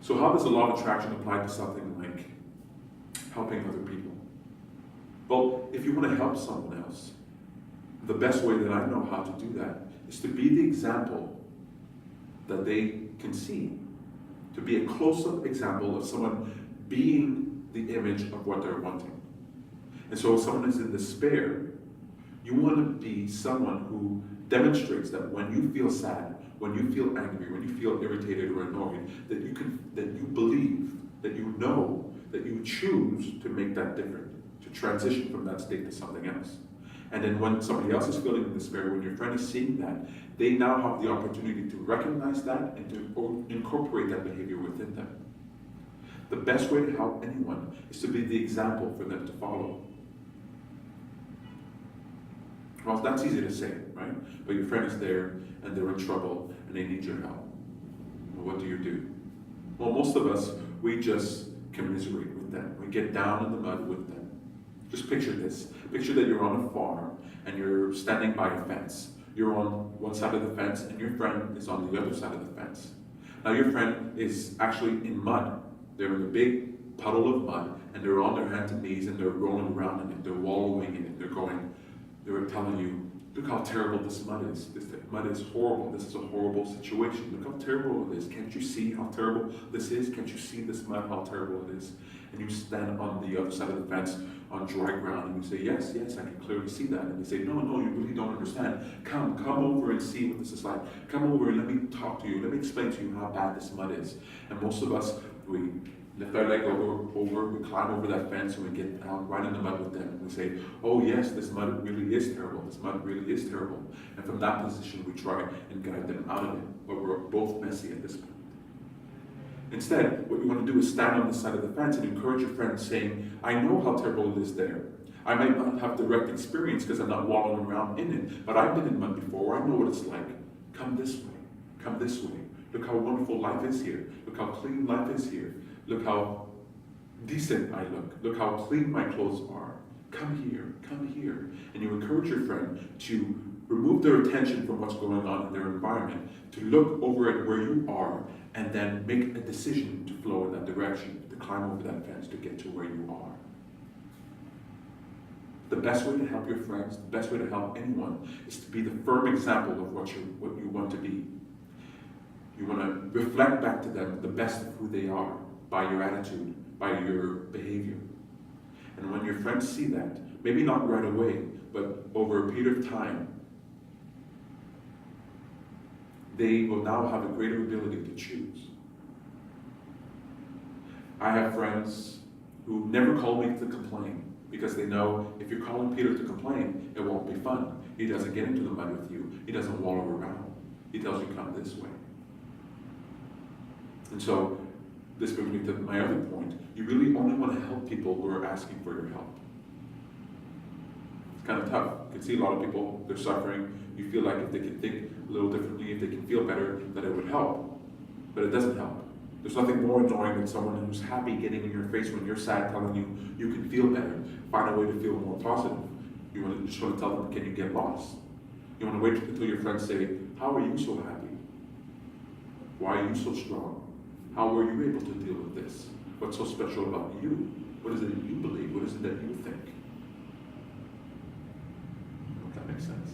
So how does the law of attraction apply to something like helping other people? Well, if you want to help someone else, the best way that I know how to do that is to be the example that they can see. To be a close-up example of someone being the image of what they're wanting. And so if someone is in despair, you want to be someone who demonstrates that when you feel sad, when you feel angry, when you feel irritated or annoyed, that you believe, that you know, that you choose to make that different, to transition from that state to something else. And then when somebody else is feeling in despair, when your friend is seeing that, they now have the opportunity to recognize that and to incorporate that behavior within them. The best way to help anyone is to be the example for them to follow. Well, that's easy to say, right? But your friend is there and they're in trouble and they need your help. Well, what do? Well, most of us, we just commiserate with them. We get down in the mud with them. Just picture this. Picture that you're on a farm and you're standing by a fence. You're on one side of the fence and your friend is on the other side of the fence. Now your friend is actually in mud. They're in a big puddle of mud and they're on their hands and knees and they're rolling around in it. They're wallowing in it. They're telling you, look how terrible this mud is. This mud is horrible. This is a horrible situation. Look how terrible it is. Can't you see how terrible this is? Can't you see this mud, how terrible it is? And you stand on the other side of the fence on dry ground and you say, yes, I can clearly see that. And they say, no, you really don't understand. Come over and see what this is like. Come over and let me talk to you. Let me explain to you how bad this mud is. And most of us, we lift our leg over, we climb over that fence and we get down right in the mud with them. And we say, oh yes, this mud really is terrible. This mud really is terrible. And from that position, we try and guide them out of it. But we're both messy at this point. Instead, what you want to do is stand on the side of the fence and encourage your friend saying, I know how terrible it is there. I might not have direct experience because I'm not wallowing around in it, but I've been in mud before. I know what it's like. Come this way. Come this way. Look how wonderful life is here. Look how clean life is here. Look how decent I look. Look how clean my clothes are. Come here. And you encourage your friend to remove their attention from what's going on in their environment, to look over at where you are, and then make a decision to flow in that direction, to climb over that fence to get to where you are. The best way to help your friends, the best way to help anyone, is to be the firm example of what you want to be. You want to reflect back to them the best of who they are by your attitude, by your behavior. And when your friends see that, maybe not right away, but over a period of time, they will now have a greater ability to choose. I have friends who never call me to complain because they know if you're calling Peter to complain, it won't be fun. He doesn't get into the mud with you. He doesn't wallow around. He tells you come this way. And so this brings me to my other point. You really only want to help people who are asking for your help. It's kind of tough. You can see a lot of people, they're suffering. You feel like if they can think a little differently, if they can feel better, that it would help. But it doesn't help. There's nothing more annoying than someone who's happy getting in your face when you're sad, telling you you can feel better. Find a way to feel more positive. You just want to tell them, can you get lost? You want to wait until your friends say, how are you so happy? Why are you so strong? How were you able to deal with this? What's so special about you? What is it that you believe? What is it that you think? I hope that makes sense.